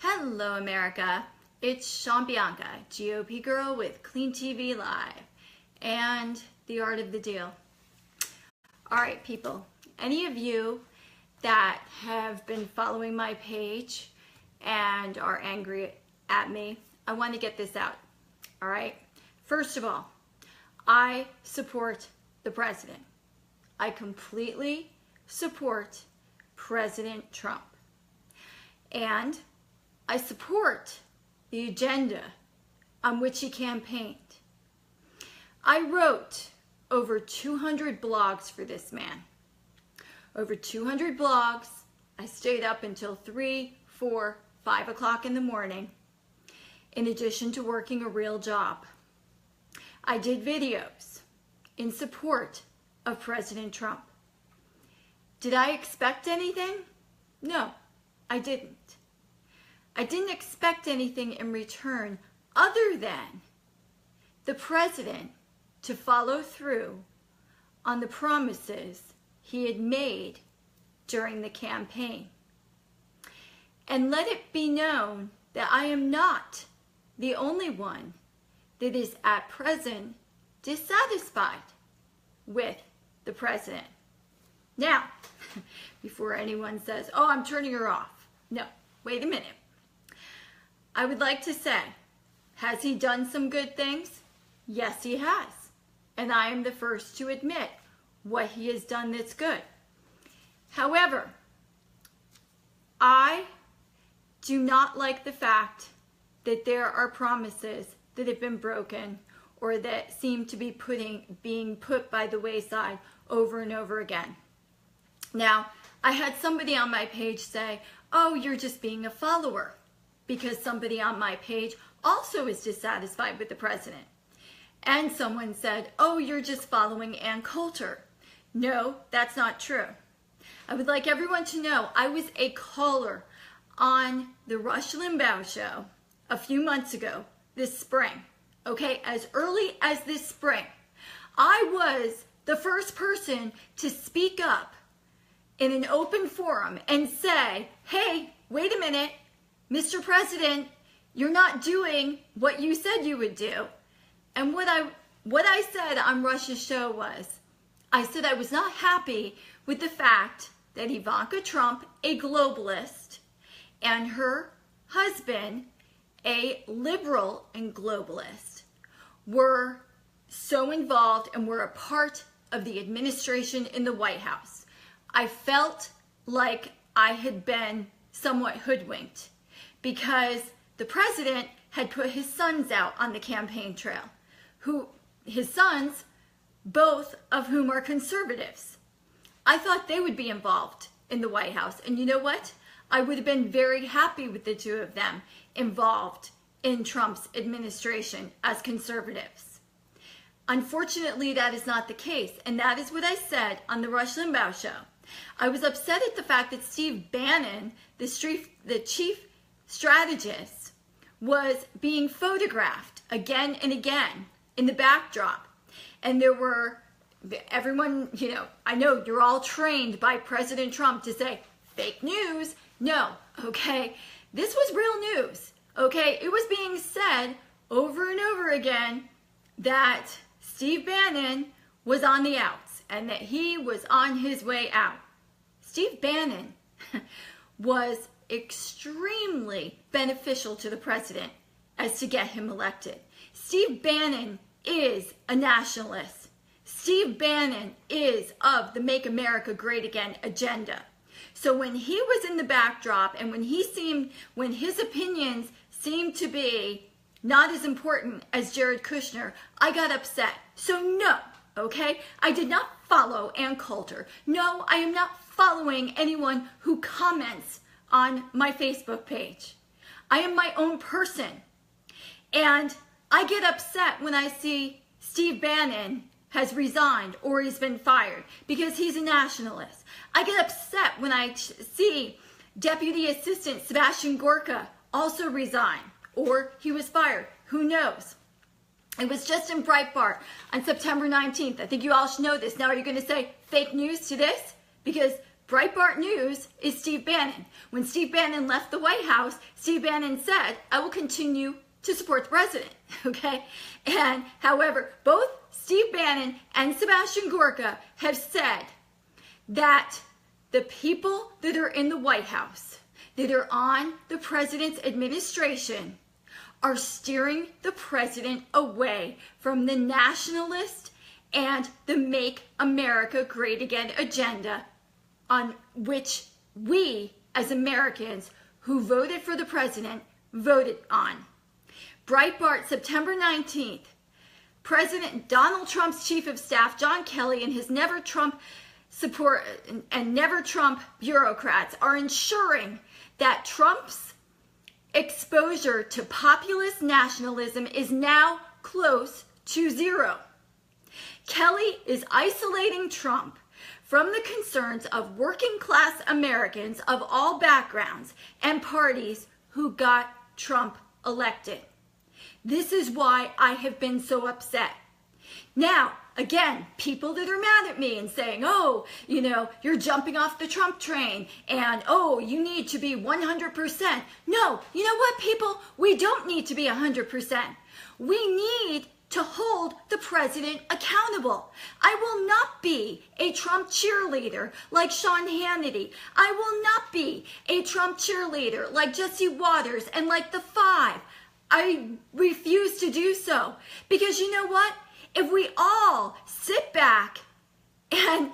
Hello, America. It's Bianca, GOP girl with Clean TV Live and the art of the deal. All right, people, any of you that have been following my page and are angry at me, I want to get this out. All right. First of all, I support the president. I completely support President Trump. And I support the agenda on which he campaigned. I wrote over 200 blogs for this man. Over 200 blogs. I stayed up until 3, 4, 5 o'clock in the morning, in addition to working a real job. I did videos in support of President Trump. Did I expect anything? No, I didn't. I didn't expect anything in return other than the president to follow through on the promises he had made during the campaign. And let it be known that I am not the only one that is at present dissatisfied with the president. Now, before anyone says, oh, I'm turning her off. No, wait a minute. I would like to say, has he done some good things? Yes, he has. And I am the first to admit what he has done that's good. However, I do not like the fact that there are promises that have been broken or that seem to be being put by the wayside over and over again. Now, I had somebody on my page say, oh, you're just being a follower, because somebody on my page also is dissatisfied with the president. And someone said, oh, you're just following Ann Coulter. No, that's not true. I would like everyone to know I was a caller on the Rush Limbaugh show a few months ago, this spring. Okay, as early as this spring. I was the first person to speak up in an open forum and say, hey, wait a minute, Mr. President, you're not doing what you said you would do. And what I said on Rush's show was, I said I was not happy with the fact that Ivanka Trump, a globalist, and her husband, a liberal and globalist, were so involved and were a part of the administration in the White House. I felt like I had been somewhat hoodwinked because the president had put his sons out on the campaign trail, his sons, both of whom are conservatives. I thought they would be involved in the White House. And you know what? I would have been very happy with the two of them involved in Trump's administration as conservatives. Unfortunately, that is not the case. And that is what I said on the Rush Limbaugh show. I was upset at the fact that Steve Bannon, the chief strategist, was being photographed again and again in the backdrop. And there were, everyone, I know you're all trained by President Trump to say, fake news. No, okay? This was real news, okay? It was being said over and over again that Steve Bannon was on the outs and that he was on his way out. Steve Bannon was extremely beneficial to the president as to get him elected. Steve Bannon is a nationalist. Steve Bannon is of the Make America Great Again agenda. So when he was in the backdrop and when his opinions seemed to be not as important as Jared Kushner, I got upset. So no, okay? I did not follow Ann Coulter. No, I am not following anyone who comments on my Facebook page. I am my own person. And I get upset when I see Steve Bannon has resigned or he's been fired because he's a nationalist. I get upset when I see Deputy Assistant Sebastian Gorka also resign or he was fired. Who knows? It was just in Breitbart on September 19th. I think you all should know this. Now, are you going to say fake news to this? Because Breitbart News is Steve Bannon. When Steve Bannon left the White House, Steve Bannon said, I will continue to support the president, okay? And however, both Steve Bannon and Sebastian Gorka have said that the people that are in the White House, that are on the president's administration, are steering the president away from the nationalist and the Make America Great Again agenda on which we as Americans who voted for the president voted on. Breitbart, September 19th, President Donald Trump's chief of staff, John Kelly, and his Never Trump support and Never Trump bureaucrats are ensuring that Trump's exposure to populist nationalism is now close to zero. Kelly is isolating Trump from the concerns of working class Americans of all backgrounds and parties who got Trump elected. This is why I have been so upset. Now, again, people that are mad at me and saying, oh, you know, you're jumping off the Trump train and, oh, you need to be 100%. No, you know what, people? We don't need to be 100%. We need to hold the president accountable. I will not be a Trump cheerleader like Sean Hannity. I will not be a Trump cheerleader like Jesse Waters and like the Five. I refuse to do so because you know what? If we all sit back and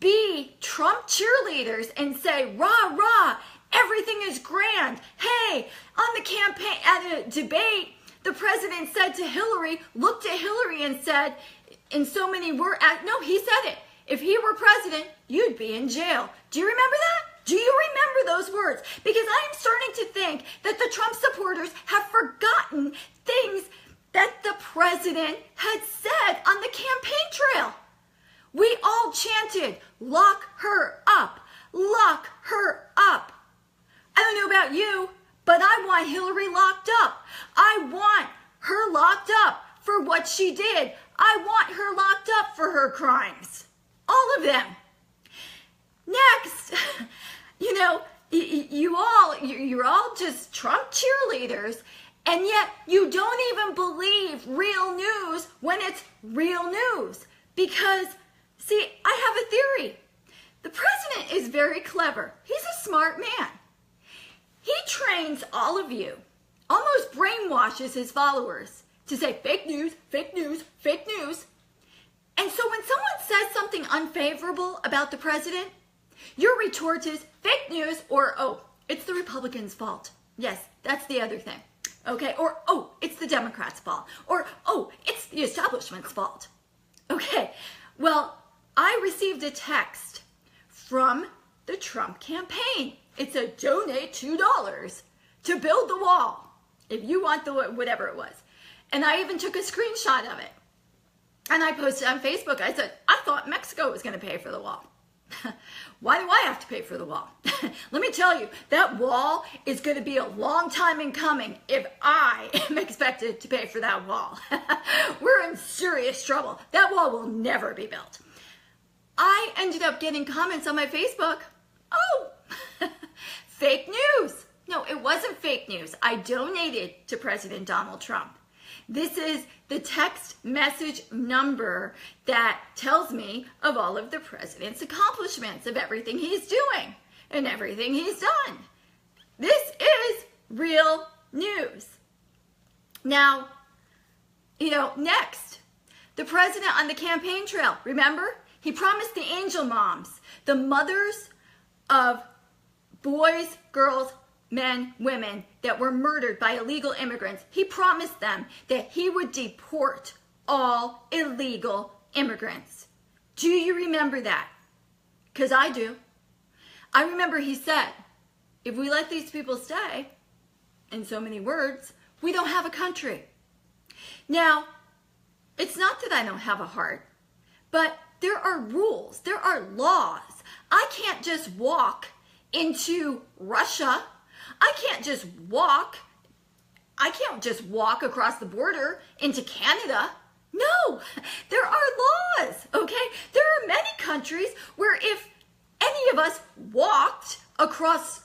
be Trump cheerleaders and say, rah, rah, everything is grand. Hey, on the campaign, at a debate, the president said to Hillary, looked at Hillary and said, in so many words, no, he said it. If he were president, you'd be in jail. Do you remember that? Do you remember those words? Because I'm starting to think that the Trump supporters have forgotten things that the president had said on the campaign trail. We all chanted, lock her up, lock her up. I don't know about you, but I want Hillary locked up. I want her locked up for what she did. I want her locked up for her crimes. All of them. Next, you know, you're all just Trump cheerleaders, and yet you don't even believe real news when it's real news. Because, see, I have a theory. The president is very clever. He's a smart man. He trains all of you, almost brainwashes his followers to say fake news, fake news, fake news. And so when someone says something unfavorable about the president, your retort is fake news or, oh, it's the Republicans' fault. Yes, that's the other thing. Okay, or, oh, it's the Democrats' fault. Or, oh, it's the establishment's fault. Okay, well, I received a text from the Trump campaign. It said, donate $2 to build the wall, if you want the whatever it was. And I even took a screenshot of it. And I posted on Facebook, I said, I thought Mexico was going to pay for the wall. Why do I have to pay for the wall? Let me tell you, that wall is going to be a long time in coming if I am expected to pay for that wall. We're in serious trouble. That wall will never be built. I ended up getting comments on my Facebook. Oh, fake news. No, it wasn't fake news. I donated to President Donald Trump. This is the text message number that tells me of all of the president's accomplishments, of everything he's doing and everything he's done. This is real news. Now, you know, next, the president on the campaign trail, remember? He promised the angel moms, the mothers of boys, girls, men, women that were murdered by illegal immigrants. He promised them that he would deport all illegal immigrants. Do you remember that? Because I do. I remember he said, if we let these people stay, in so many words, we don't have a country. Now, it's not that I don't have a heart, but there are rules, there are laws. I can't just walk into Russia. I can't just walk across the border into Canada. No, there are laws, okay? There are many countries where if any of us walked across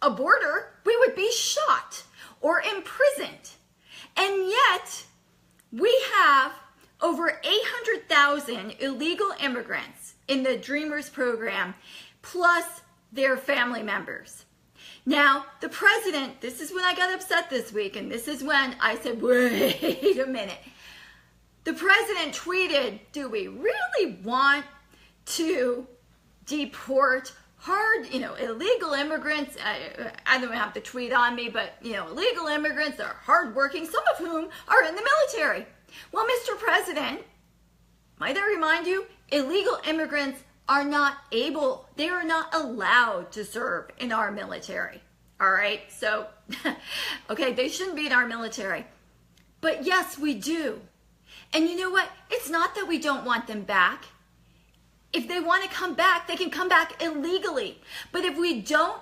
a border, we would be shot or imprisoned. And yet, we have over 800,000 illegal immigrants in the Dreamers program, plus their family members. Now, the president, this is when I got upset this week, and this is when I said, wait a minute. The president tweeted, do we really want to deport illegal immigrants? I don't have the tweet on me, but, illegal immigrants are hardworking, some of whom are in the military. Well, Mr. President, might I remind you, illegal immigrants are not they are not allowed to serve in our military. All right? So, okay, they shouldn't be in our military. But yes, we do. And you know what? It's not that we don't want them back. If they want to come back, they can come back illegally. But if we don't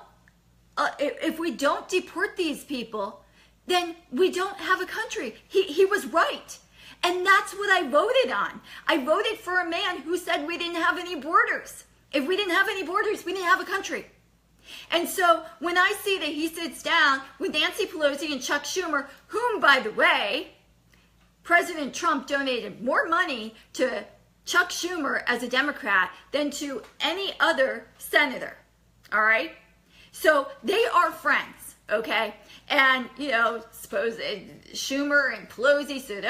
deport these people, then we don't have a country. He was right. And that's what I voted on. I voted for a man who said we didn't have any borders. If we didn't have any borders, we didn't have a country. And so when I see that he sits down with Nancy Pelosi and Chuck Schumer, whom, by the way, President Trump donated more money to Chuck Schumer as a Democrat than to any other senator. All right? So they are friends, okay? And, suppose Schumer and Pelosi said,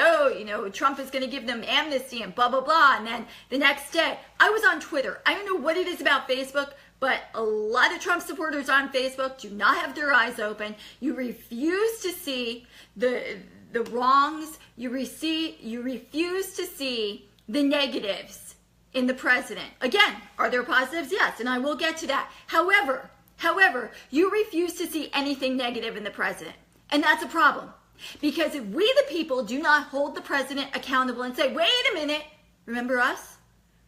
Trump is going to give them amnesty and blah, blah, blah. And then the next day, I was on Twitter. I don't know what it is about Facebook, but a lot of Trump supporters on Facebook do not have their eyes open. You refuse to see the wrongs. You refuse to see the negatives in the president. Again, are there positives? Yes, and I will get to that. However, you refuse to see anything negative in the president. And that's a problem. Because if we, the people, do not hold the president accountable and say, wait a minute, remember us?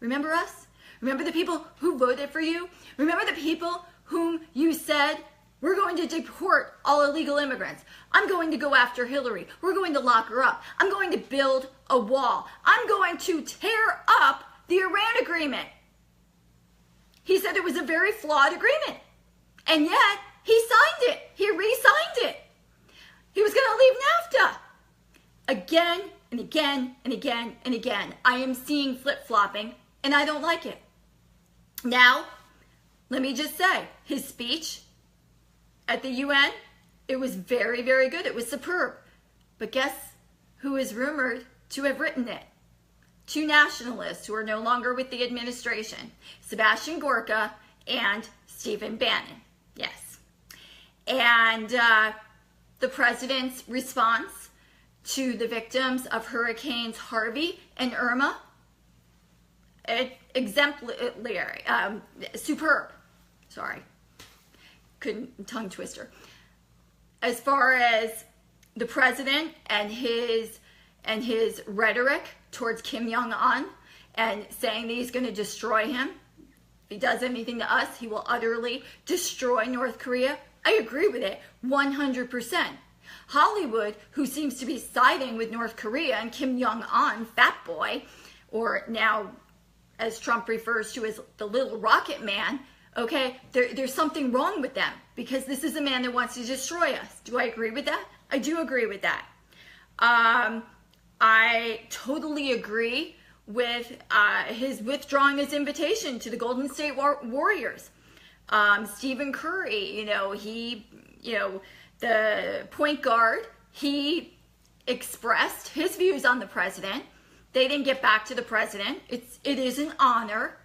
Remember us? Remember the people who voted for you? Remember the people whom you said, we're going to deport all illegal immigrants. I'm going to go after Hillary. We're going to lock her up. I'm going to build a wall. I'm going to tear up the Iran agreement. He said it was a very flawed agreement. And yet, he signed it. He re-signed it. He was going to leave NAFTA. Again and again and again and again, I am seeing flip-flopping, and I don't like it. Now, let me just say, his speech at the UN, it was very, very good. It was superb. But guess who is rumored to have written it? Two nationalists who are no longer with the administration, Sebastian Gorka and Stephen Bannon. Yes. And the president's response to the victims of Hurricanes Harvey and Irma, exemplary, superb. Sorry, tongue twister. As far as the president and his rhetoric towards Kim Jong-un and saying that he's going to destroy him. If he does anything to us, he will utterly destroy North Korea. I agree with it 100%. Hollywood, who seems to be siding with North Korea and Kim Jong-un, fat boy, or now as Trump refers to as the little rocket man, okay, there's something wrong with them because this is a man that wants to destroy us. Do I agree with that? I do agree with that. I totally agree with his withdrawing his invitation to the Golden State Warriors. Stephen Curry, the point guard, he expressed his views on the president. They didn't get back to the president. It is an honor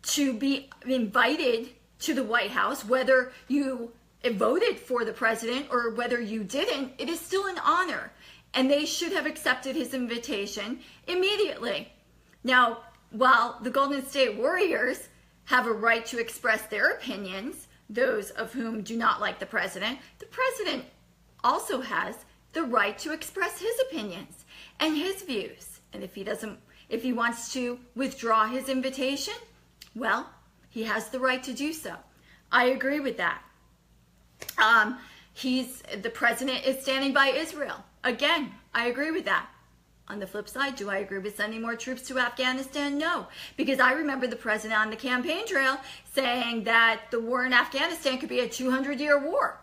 to be invited to the White House, whether you voted for the president or whether you didn't. It is still an honor, and they should have accepted his invitation immediately. Now, while the Golden State Warriors have a right to express their opinions, those of whom do not like the president also has the right to express his opinions and his views. And if he wants to withdraw his invitation, well, he has the right to do so. I agree with that. The president is standing by Israel. Again, I agree with that. On the flip side, do I agree with sending more troops to Afghanistan? No, because I remember the president on the campaign trail saying that the war in Afghanistan could be a 200-year war.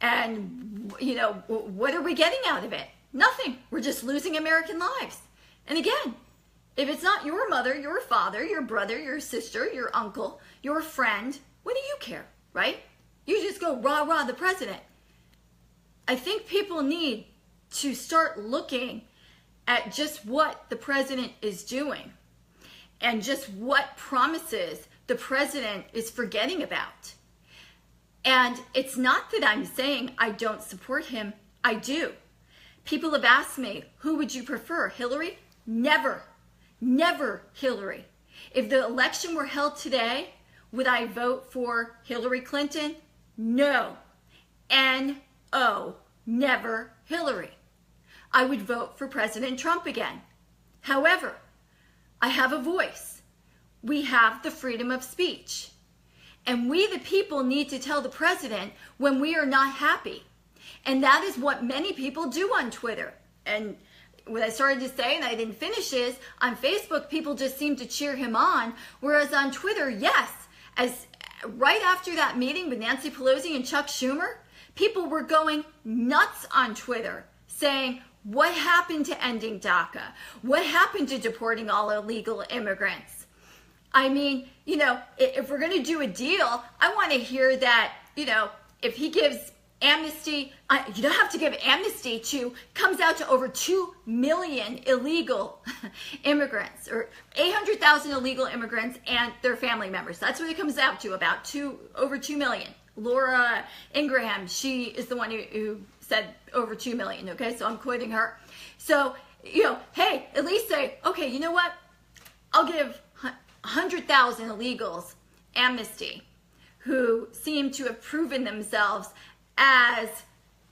And, you know, what are we getting out of it? Nothing. We're just losing American lives. And again, if it's not your mother, your father, your brother, your sister, your uncle, your friend, what do you care, right? You just go rah, rah, the president. I think people need to start looking at just what the president is doing and just what promises the president is forgetting about. And it's not that I'm saying I don't support him. I do. People have asked me, who would you prefer, Hillary? Never, never Hillary. If the election were held today, would I vote for Hillary Clinton? No. N-O. Never Hillary. I would vote for President Trump again. However, I have a voice. We have the freedom of speech. And we, the people, need to tell the president when we are not happy. And that is what many people do on Twitter. And what I started to say, and I didn't finish, is on Facebook, people just seem to cheer him on. Whereas on Twitter, yes, as right after that meeting with Nancy Pelosi and Chuck Schumer, people were going nuts on Twitter saying, what happened to ending DACA? What happened to deporting all illegal immigrants? I mean, you know, if we're going to do a deal, I want to hear that, you know, if he gives amnesty, you don't have to give amnesty to, comes out to over 2 million illegal immigrants, or 800,000 illegal immigrants and their family members. That's what it comes out to, about over 2 million. Laura Ingraham, she is the one who said over 2 million, okay? So I'm quoting her. So, you know, hey, at least say, okay, you know what? I'll give 100,000 illegals amnesty who seem to have proven themselves as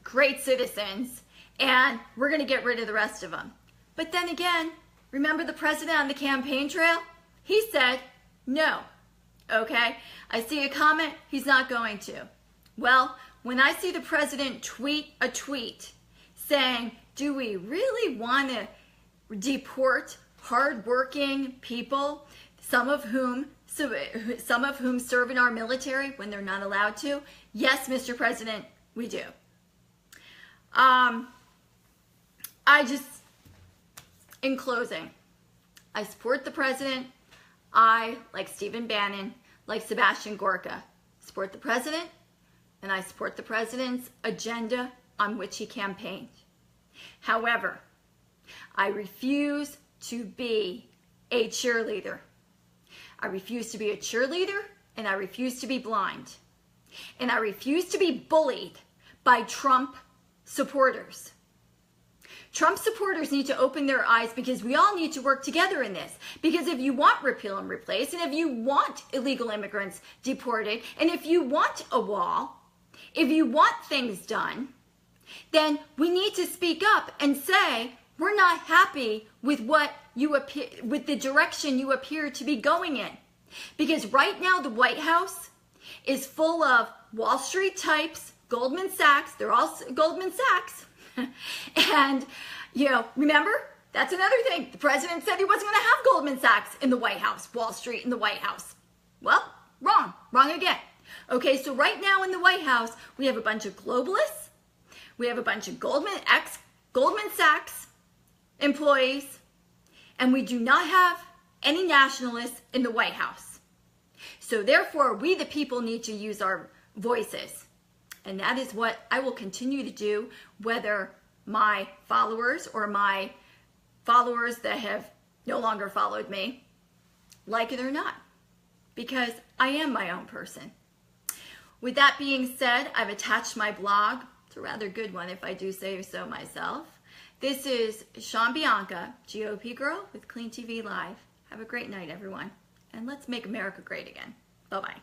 great citizens, and we're going to get rid of the rest of them. But then again, remember the president on the campaign trail? He said no. Okay? I see a comment, he's not going to. Well, when I see the president tweet a tweet saying, do we really want to deport hardworking people, some of whom serve in our military when they're not allowed to? Yes, Mr. President, we do. In closing, I support the president. I, like Stephen Bannon, like Sebastian Gorka, support the president, and I support the president's agenda on which he campaigned. However, I refuse to be a cheerleader. I refuse to be a cheerleader, and I refuse to be blind. And I refuse to be bullied by Trump supporters. Trump supporters need to open their eyes, because we all need to work together in this. Because if you want repeal and replace, and if you want illegal immigrants deported, and if you want a wall, if you want things done, then we need to speak up and say, we're not happy with with the direction you appear to be going in. Because right now the White House is full of Wall Street types, Goldman Sachs, they're all Goldman Sachs. And, you know, remember, that's another thing. The president said he wasn't going to have Goldman Sachs in the White House, Wall Street in the White House. Well, wrong again. Okay, so right now in the White House, we have a bunch of globalists. We have a bunch of Goldman Sachs employees, and we do not have any nationalists in the White House. So therefore, we the people need to use our voices. And that is what I will continue to do, whether my followers or my followers that have no longer followed me like it or not, because I am my own person. With that being said, I've attached my blog. It's a rather good one, if I do say so myself. This is Sean Bianca, GOP Girl with Clean TV Live. Have a great night, everyone. And let's make America great again. Bye-bye.